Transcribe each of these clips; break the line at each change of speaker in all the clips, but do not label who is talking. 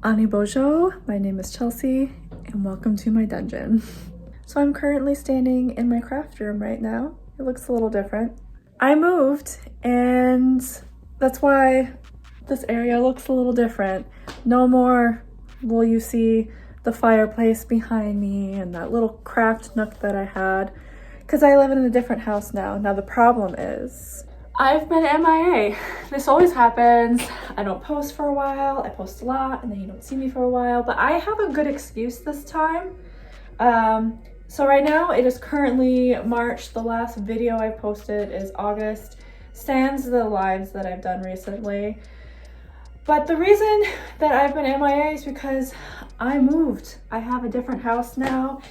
Ani Bojo, my name is Chelsea, and welcome to my dungeon. So I'm currently standing in my craft room right now. It looks a little different. I moved, and that's why this area looks a little different. No more will you see the fireplace behind me and that little craft nook that I had, because I live in a different house now. Now the problem is, I've been MIA. This always happens. I don't post for a while. I post a lot and then you don't see me for a while, but I have a good excuse this time. So right now it is currently March. The last video I posted is August, sans the lives that I've done recently. But the reason that I've been MIA is because I moved. I have a different house now,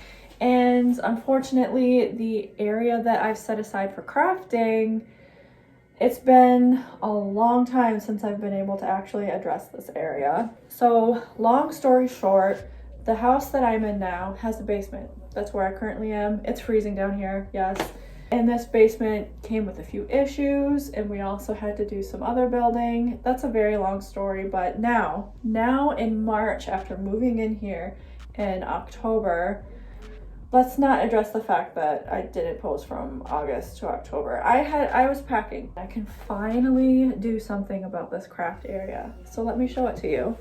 and unfortunately the area that I've set aside for crafting, it's been a long time since I've been able to actually address this area. So long story short, the house that I'm in now has a basement. That's where I currently am. It's freezing down here, yes. And this basement came with a few issues, and we also had to do some other building. That's a very long story, but now in March, after moving in here in October, let's not address the fact that I didn't post from August to October. I was packing. I can finally do something about this craft area. So let me show it to you.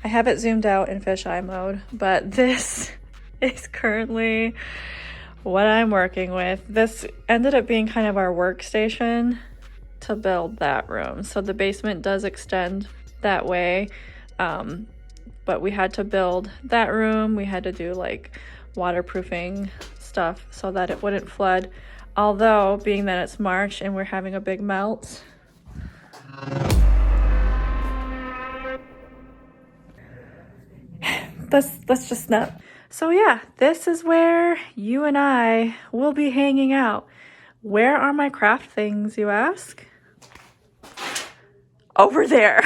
I have it zoomed out in fisheye mode, but this is currently what I'm working with. This ended up being kind of our workstation to build that room. So the basement does extend that way, but we had to build that room. We had to do like waterproofing stuff so that it wouldn't flood. Although, being that it's March and we're having a big melt, that's just not. So yeah, this is where you and I will be hanging out. Where are my craft things, you ask? Over there.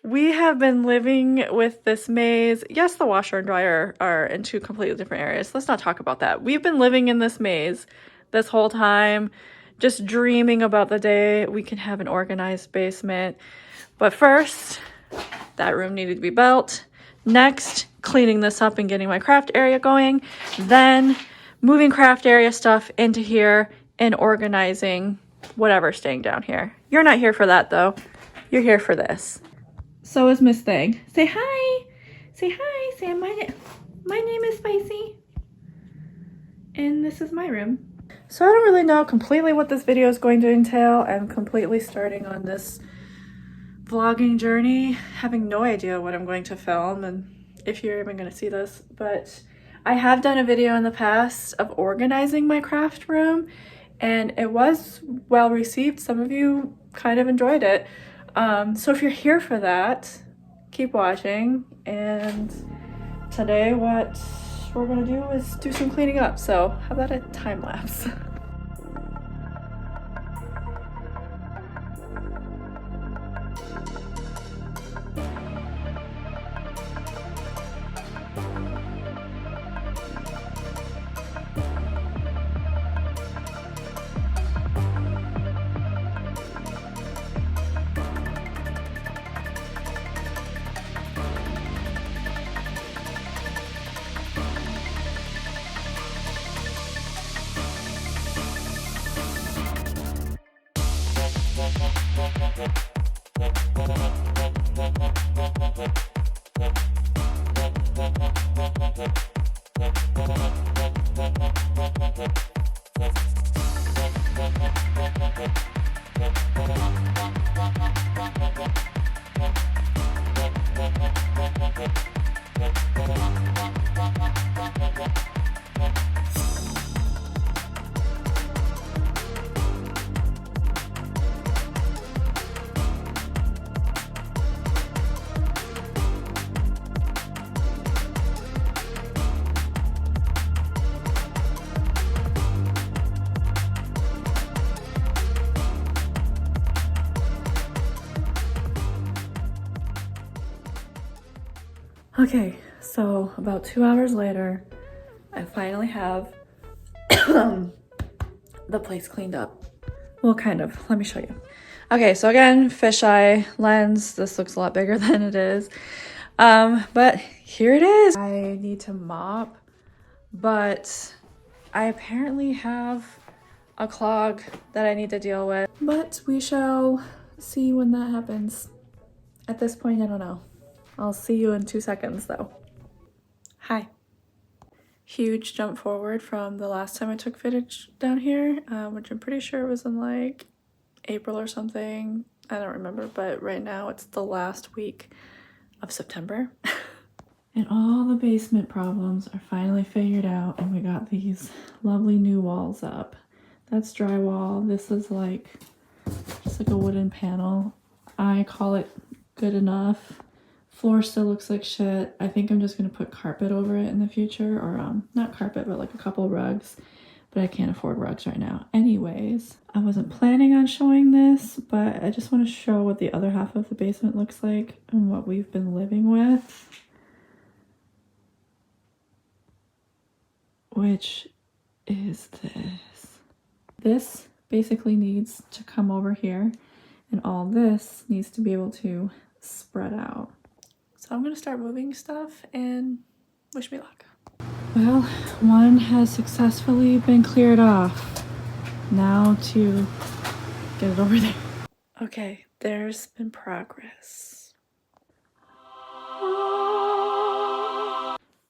We have been living with this maze. Yes, the washer and dryer are in two completely different areas. Let's not talk about that. We've been living in this maze this whole time, just dreaming about the day we can have an organized basement. But first, that room needed to be built. Next, cleaning this up and getting my craft area going. Then moving craft area stuff into here and organizing whatever's staying down here. You're not here for that though. You're here for this. So is Miss Thing. Say hi. Say hi. Say my name is Spicy. And this is my room. So I don't really know completely what this video is going to entail. I'm completely starting on this vlogging journey, having no idea what I'm going to film and if you're even going to see this. But I have done a video in the past of organizing my craft room, and it was well received. Some of you kind of enjoyed it. So if you're here for that, keep watching. And today what we're gonna do is do some cleaning up. So how about a time lapse? Okay, so about 2 hours later, I finally have the place cleaned up. Well, kind of. Let me show you. Okay, so again, fisheye lens. This looks a lot bigger than it is. But here it is. I need to mop, but I apparently have a clog that I need to deal with. But we shall see when that happens. At this point, I don't know. I'll see you in 2 seconds though. Hi. Huge jump forward from the last time I took footage down here, which I'm pretty sure was in like April or something. I don't remember, but right now it's the last week of September. And all the basement problems are finally figured out, and we got these lovely new walls up. That's drywall. This is like just like a wooden panel. I call it good enough. Floor still looks like shit. I think I'm just gonna put carpet over it in the future, or not carpet, but like a couple rugs. But I can't afford rugs right now. Anyways, I wasn't planning on showing this, but I just want to show what the other half of the basement looks like and what we've been living with. Which is this. This basically needs to come over here, and all this needs to be able to spread out. So I'm gonna start moving stuff and wish me luck. Well, one has successfully been cleared off. Now to get it over there. Okay, there's been progress.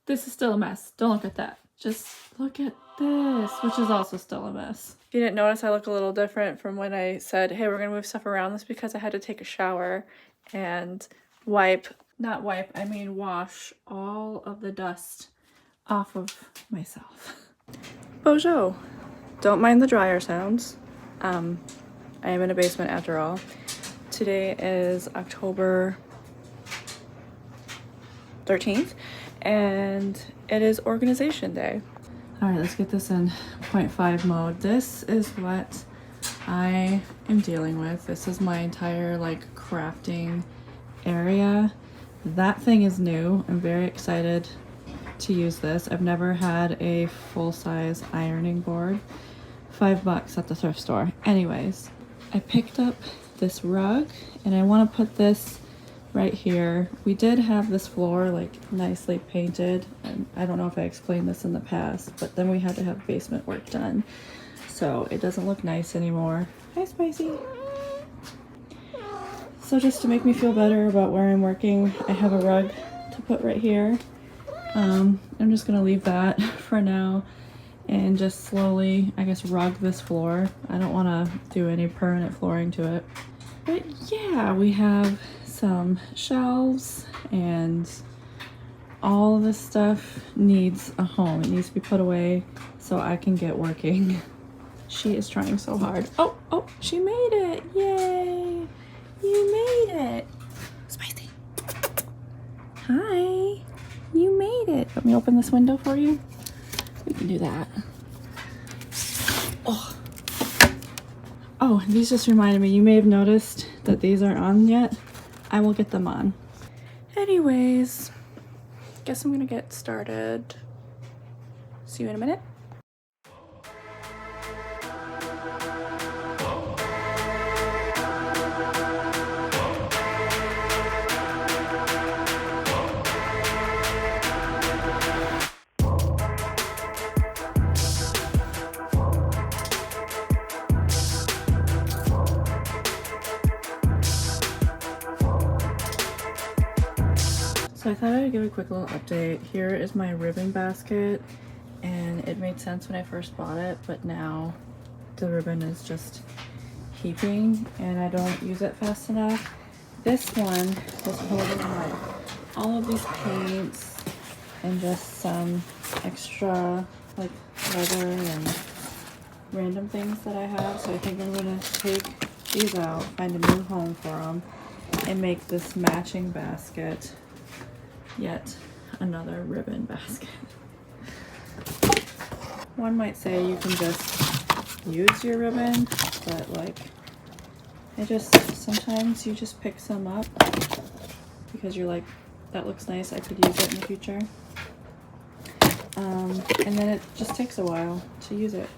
This is still a mess. Don't look at that. Just look at this, which is also still a mess. If you didn't notice, I look a little different from when I said, hey, we're gonna move stuff around. This because I had to take a shower and wash all of the dust off of myself. Bonjour. Don't mind the dryer sounds. I am in a basement after all. Today is October 13th, and it is organization day. All right, let's get this in 0.5 mode. This is what I am dealing with. This is my entire like crafting area. That thing is new. I'm very excited to use this. I've never had a full-size ironing board. $5 at the thrift store. Anyways, I picked up this rug and I want to put this right here. We did have this floor like nicely painted, and I don't know if I explained this in the past, but then we had to have basement work done, so it doesn't look nice anymore. Hi, Spicy. So just to make me feel better about where I'm working, I have a rug to put right here. I'm just gonna leave that for now and just slowly, I guess, rug this floor. I don't want to do any permanent flooring to it. But yeah, we have some shelves, and all this stuff needs a home. It needs to be put away so I can get working. She is trying so hard. Oh, she made it. Yay. You made it. Spicy. Hi. You made it. Let me open this window for you. We can do that. Oh, these just reminded me. You may have noticed that these aren't on yet. I will get them on. Anyways, guess I'm gonna get started. See you in a minute. So I thought I would give a quick little update. Here is my ribbon basket, and it made sense when I first bought it, but now the ribbon is just heaping and I don't use it fast enough. This one was holding like all of these paints and just some extra like leather and random things that I have. So I think I'm gonna take these out, find a new home for them, and make this matching basket yet another ribbon basket. One might say you can just use your ribbon, but like sometimes you just pick some up because you're like, that looks nice, I could use it in the future. And then it just takes a while to use it.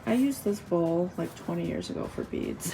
I used this bowl like 20 years ago for beads.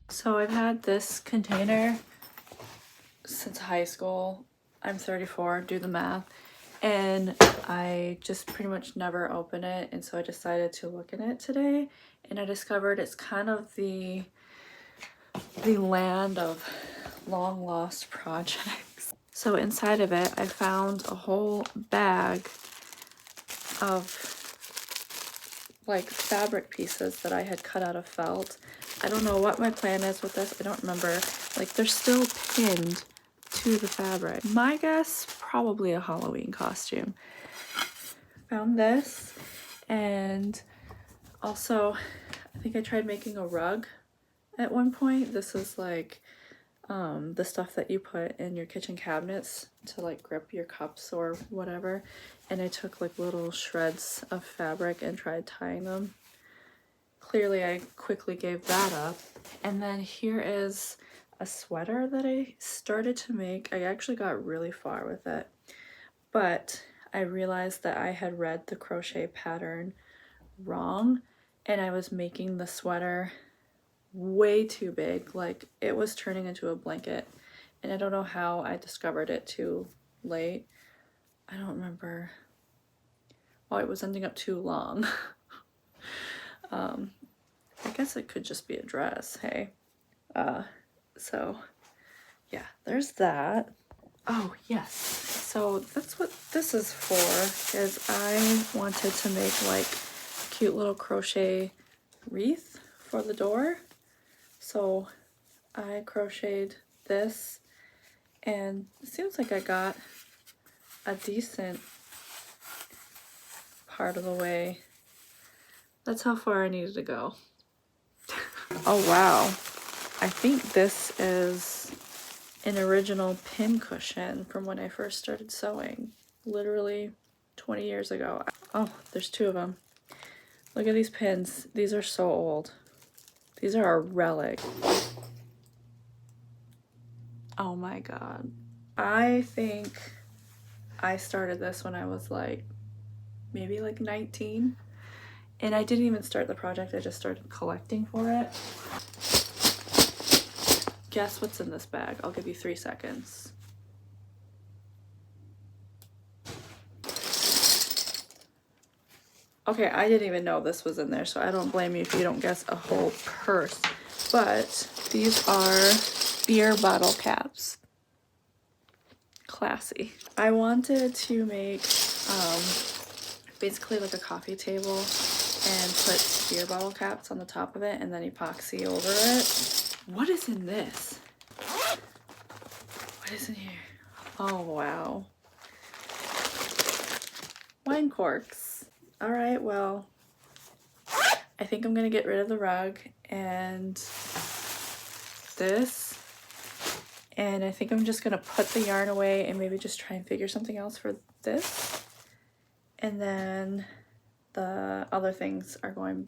So I've had this container since high school. I'm 34, do the math. And I just pretty much never open it. And so I decided to look in it today. And I discovered it's kind of the land of long lost projects. So inside of it, I found a whole bag of like fabric pieces that I had cut out of felt. I don't know what my plan is with this. I don't remember. Like, they're still pinned to the fabric. My guess, probably a Halloween costume. Found this, and also I think I tried making a rug at one point. This is like the stuff that you put in your kitchen cabinets to like grip your cups or whatever. And I took like little shreds of fabric and tried tying them. Clearly I quickly gave that up. And then here is a sweater that I started to make. I actually got really far with it, but I realized that I had read the crochet pattern wrong, and I was making the sweater way too big. Like, it was turning into a blanket, and I don't know how I discovered it too late. I don't remember. Oh, it was ending up too long. I guess it could just be a dress, hey. So yeah, there's that. Oh yes, so that's what this is for, is I wanted to make like a cute little crochet wreath for the door. So I crocheted this, and it seems like I got a decent part of the way. That's how far I needed to go. Oh wow, I think this is an original pin cushion from when I first started sewing, literally 20 years ago. Oh, there's two of them. Look at these pins. These are so old. These are a relic. Oh my god. I think I started this when I was like maybe like 19, and I didn't even start the project. I just started collecting for it. Guess what's in this bag? I'll give you 3 seconds. Okay, I didn't even know this was in there, so I don't blame you if you don't guess a whole purse. But these are beer bottle caps. Classy. I wanted to make basically like a coffee table and put beer bottle caps on the top of it and then epoxy over it. What is in this? What is in here? Oh wow. Wine corks. All right, well, I think I'm gonna get rid of the rug and this, and I think I'm just gonna put the yarn away and maybe just try and figure something else for this. And then the other things are going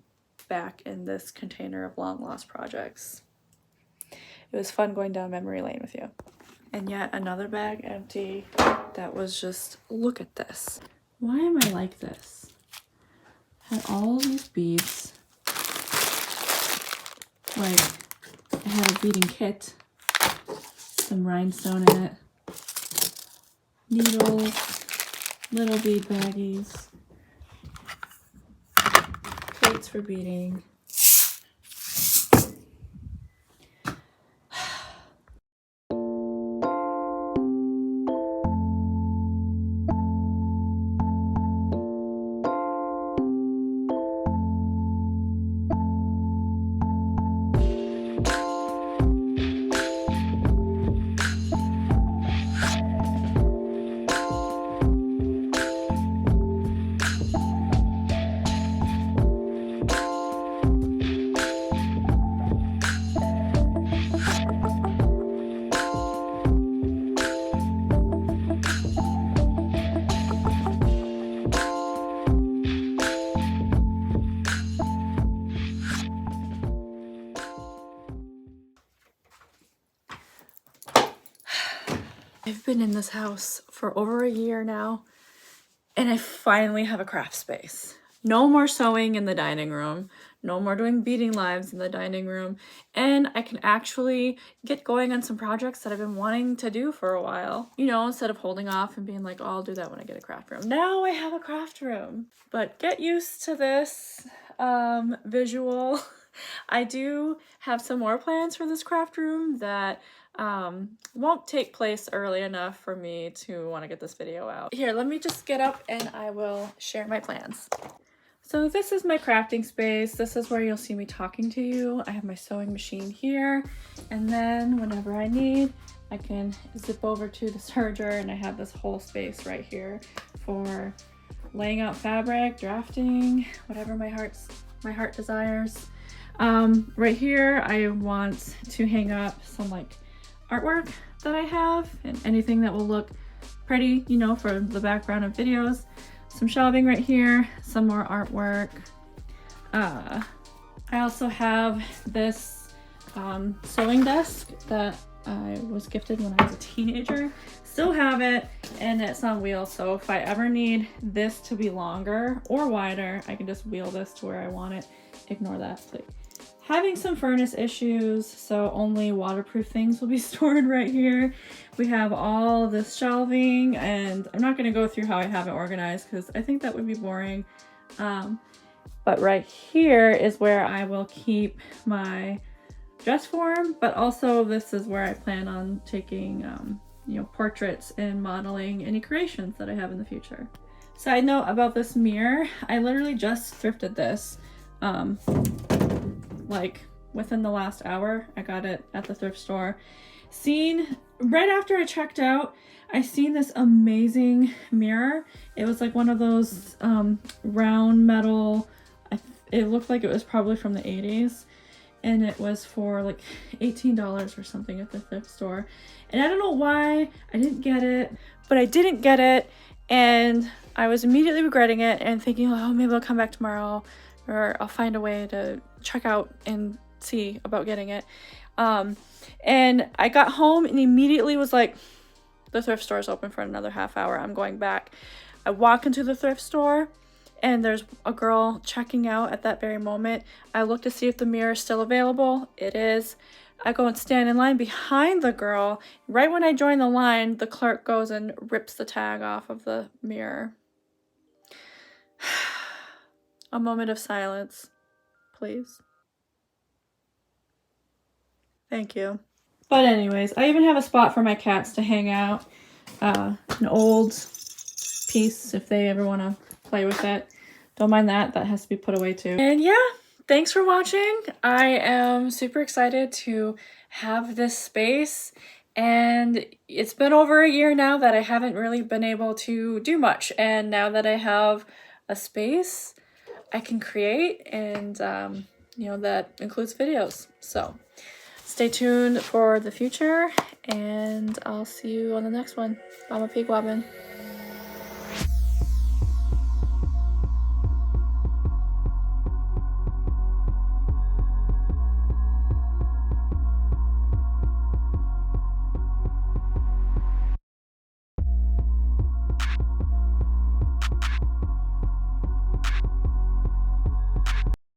back in this container of long lost projects. It was fun going down memory lane with you. And yet another bag empty that was just, look at this. Why am I like this? Had all these beads. Like, I had a beading kit, some rhinestone in it, needles, little bead baggies, plates for beading. I've been in this house for over a year now, and I finally have a craft space. No more sewing in the dining room, no more doing beading lives in the dining room, and I can actually get going on some projects that I've been wanting to do for a while. You know, instead of holding off and being like, oh, I'll do that when I get a craft room. Now I have a craft room. But get used to this visual. I do have some more plans for this craft room that won't take place early enough for me to want to get this video out. Here, let me just get up and I will share my plans. So this is my crafting space. This is where you'll see me talking to you. I have my sewing machine here, and then whenever I need, I can zip over to the serger, and I have this whole space right here for laying out fabric, drafting, whatever my heart desires. Right here, I want to hang up some like artwork that I have and anything that will look pretty, you know, for the background of videos. Some shelving right here, some more artwork. I also have this sewing desk that I was gifted when I was a teenager. Still have it, and it's on wheels, so if I ever need this to be longer or wider, I can just wheel this to where I want it. Ignore that, please. Having some furnace issues, so only waterproof things will be stored right here. We have all this shelving, and I'm not going to go through how I have it organized because I think that would be boring. But right here is where I will keep my dress form, but also this is where I plan on taking you know, portraits and modeling any creations that I have in the future. Side note about this mirror, I literally just thrifted this. Like within the last hour. I got it at the thrift store. Right after I checked out, I seen this amazing mirror. It was like one of those round metal, it looked like it was probably from the 80s, and it was for like $18 or something at the thrift store. And I don't know why I didn't get it, but I didn't get it, and I was immediately regretting it and thinking, oh, maybe I'll come back tomorrow, or I'll find a way to check out and see about getting it. And I got home and immediately was like, the thrift store is open for another half hour. I'm going back. I walk into the thrift store and there's a girl checking out at that very moment. I look to see if the mirror is still available. It is. I go and stand in line behind the girl. Right when I join the line, the clerk goes and rips the tag off of the mirror. A moment of silence, please. Thank you. But anyways, I even have a spot for my cats to hang out. An old piece if they ever want to play with it. Don't mind that. That has to be put away too. And yeah, thanks for watching. I am super excited to have this space. And it's been over a year now that I haven't really been able to do much. And now that I have a space, I can create, and you know, that includes videos. So stay tuned for the future, and I'll see you on the next one. Mama Pig Wobbin'.